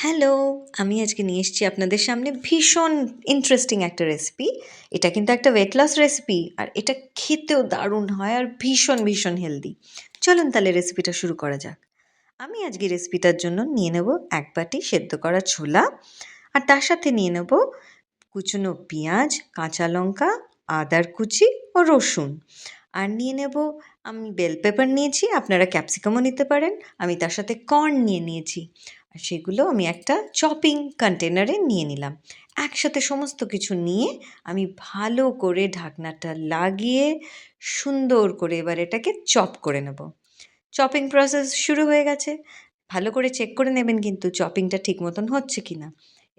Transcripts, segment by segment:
Hello! আমি আজকে নিয়ে এসেছি আপনাদের সামনে ভীষণ ইন্টারেস্টিং একটা রেসিপি। এটা কিন্তু একটা ওয়েট লস রেসিপি আর এটা খেতেও দারুণ হয় আর ভীষণ হেলদি। চলুন তাহলে রেসিপিটা শুরু করা যাক। আমি আজকে রেসিপিটার জন্য নিয়ে নেব ১ বাটি সেদ্ধ করা ছোলা আর তার সাথে নিয়ে নেব কুচনো পেঁয়াজ, কাঁচা লঙ্কা, আদার কুচি ও রসুন। আর নিয়ে নেব আমি বেল পেপার নিয়েছি, আপনারা ক্যাপসিকামও নিতে পারেন। আমি তার সাথে কর্ন নিয়েছি। আর সেগুলো আমি একটা চপিং কন্টেনারে নিয়ে নিলাম। একসাথে সমস্ত কিছু নিয়ে আমি ভালো করে ঢাকনাটা লাগিয়ে সুন্দর করে এবার এটাকে চপ করে নেব। চপিং প্রসেস শুরু হয়ে গেছে। ভালো করে চেক করে নেবেন কিন্তু চপিংটা ঠিক মতন হচ্ছে কি না।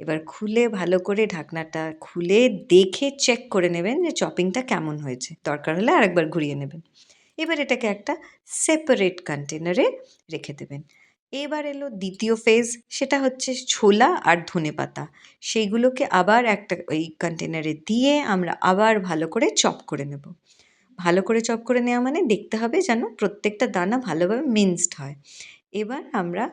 এবার খুলে ভালো করে ঢাকনাটা খুলে দেখে চেক করে নেবেন যে চপিংটা কেমন হয়েছে। দরকার হলে আরেকবার ঘুরিয়ে নেবেন। এবার এটাকে একটা সেপারেট কন্টেনারে রেখে দেবেন। এবার এলো দ্বিতীয় ফেজ, সেটা হচ্ছে ছোলা আর ধনেপাতা। সেইগুলোকে আবার একটা ওই কন্টেনারে দিয়ে আমরা আবার ভালো করে চপ করে নেব। ভালো করে চপ করে নেওয়া মানে দেখতে হবে যেন প্রত্যেকটা দানা ভালোভাবে মিন্সড হয়। এবার আমরা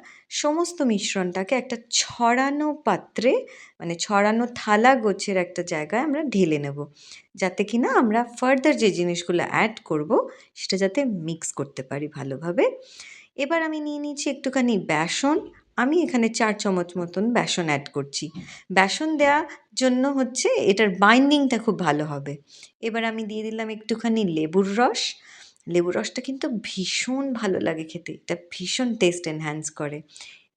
সমস্ত মিশ্রণটাকে একটা ছড়ানো পাত্রে মানে ছড়ানো থালা গোছের একটা জায়গায় আমরা ঢেলে নেব, যাতে কি না আমরা ফার্দার যে জিনিসগুলো অ্যাড করব সেটা যাতে মিক্স করতে পারি ভালোভাবে। এবার আমি নিয়ে নিয়েছি একটুখানি বেসন। আমি এখানে ৪ চামচ মতন বেসন অ্যাড করছি। বেসন দেওয়ার জন্য হচ্ছে এটার বাইন্ডিংটা খুব ভালো হবে। এবার আমি দিয়ে দিলাম একটুখানি লেবুর রস। লেবুর রসটা কিন্তু ভীষণ ভালো লাগে খেতে। এটা ভীষণ টেস্ট এনহ্যান্স করে।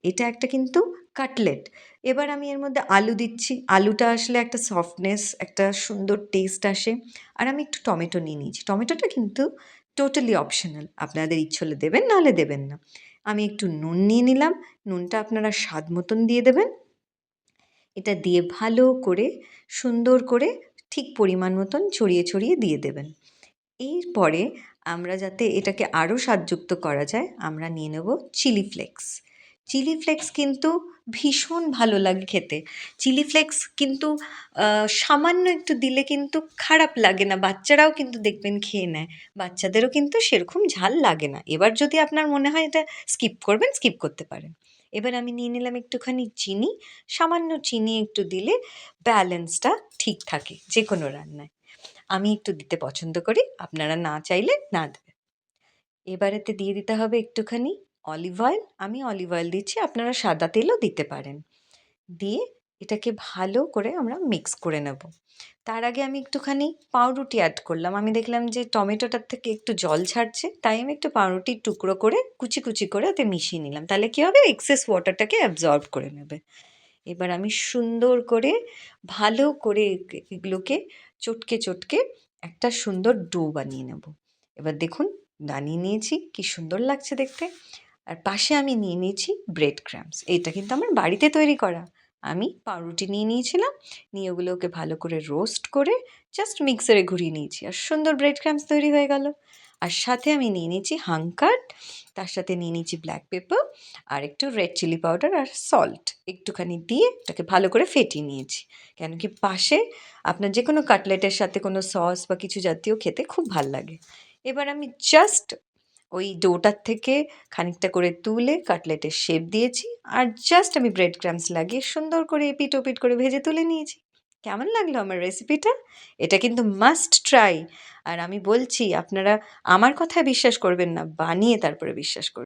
এটা একটা কিন্তু কাটলেট। এবার আমি এর মধ্যে আলু দিচ্ছি। আলুটা আসলে একটা সফটনেস, একটা সুন্দর টেস্ট আসে। আর আমি একটু টমেটো নিয়ে নিয়েছি। টমেটোটা কিন্তু টোটালি অপশনাল। আপনাদের ইচ্ছে হলে দেবেন, নাহলে দেবেন না। আমি একটু নুন নিয়ে নিলাম। নুনটা আপনারা স্বাদ মতন দিয়ে দেবেন। এটা দিয়ে ভালো করে সুন্দর করে ঠিক পরিমাণ মতন ছড়িয়ে দিয়ে দেবেন। এরপরে আমরা যাতে এটাকে আরও স্বাদযুক্ত করা যায়, আমরা নিয়ে নেব চিলি ফ্লেক্স। চিলি ফ্লেক্স কিন্তু ভীষণ ভালো লাগে খেতে। চিলি ফ্লেক্স কিন্তু সামান্য একটু দিলে কিন্তু খারাপ লাগে না। বাচ্চারাও কিন্তু দেখবেন খেয়ে নেয়। বাচ্চাদেরও কিন্তু সেরকম ঝাল লাগে না। এবার যদি আপনার মনে হয় এটা স্কিপ করবেন, স্কিপ করতে পারেন। এবার আমি নিয়ে নিলাম একটুখানি চিনি। সামান্য চিনি একটু দিলে ব্যালেন্সটা ঠিক থাকে যেকোনো রান্নায়। আমি একটু দিতে পছন্দ করি, আপনারা না চাইলে না দেবেন। এবার এতে দিয়ে দিতে হবে একটুখানি অলিভ অয়েল। আমি অলিভ অয়েল দিচ্ছি, আপনারা সাদা তেলও দিতে পারেন। দিয়ে এটাকে ভালো করে আমরা মিক্স করে নেব। তার আগে আমি একটুখানি পাউরুটি অ্যাড করলাম। আমি দেখলাম যে টমেটোটার থেকে একটু জল ছাড়ছে, তাই আমি একটু পাউরুটির টুকরো করে কুচি করে ওতে মিশিয়ে নিলাম। তাহলে কী হবে, এক্সেস ওয়াটারটাকে অ্যাবজর্ব করে নেবে। এবার আমি সুন্দর করে ভালো করে এগুলোকে চটকে একটা সুন্দর ডো বানিয়ে নেব। এবার দেখুন বানিয়ে নিয়েছি, কি সুন্দর লাগছে দেখতে। আর পাশে আমি নিয়ে নিয়েছি ব্রেড ক্রাম্বস। এটা কিন্তু আমার বাড়িতে তৈরি করা। আমি পাউরুটি নিয়ে নিয়েছিলাম, নিয়ে ওগুলোকে ভালো করে রোস্ট করে জাস্ট মিক্সারে ঘুরিয়ে নিয়েছি আর সুন্দর ব্রেড ক্রাম্বস তৈরি হয়ে গেল। আর সাথে আমি নিয়ে নিয়েছি হাঙ্কার, তার সাথে নিয়ে নিয়েছি ব্ল্যাক পেপার আর একটু রেড চিলি পাউডার আর সল্ট একটুখানি দিয়ে এটাকে ভালো করে ফেটিয়ে নিয়েছি। কেন কি পাশে আপনার যে কোনো কাটলেটের সাথে কোনো সস বা কিছু জাতীয় খেতে খুব ভাল লাগে। এবার আমি জাস্ট ওই ডোটার থেকে খানিকটা করে তুলে কাটলেটের শেপ দিয়েছি আর জাস্ট আমি ব্রেড ক্রাম্বস লাগিয়ে সুন্দর করে এপিট ওপিট করে ভেজে তুলে নিয়েছি। কেমন লাগলো আমার রেসিপিটা? এটা কিন্তু মাস্ট ট্রাই। আর আমি বলছি আপনারা আমার কথায় বিশ্বাস করবেন না, বানিয়ে তারপরে বিশ্বাস করবেন।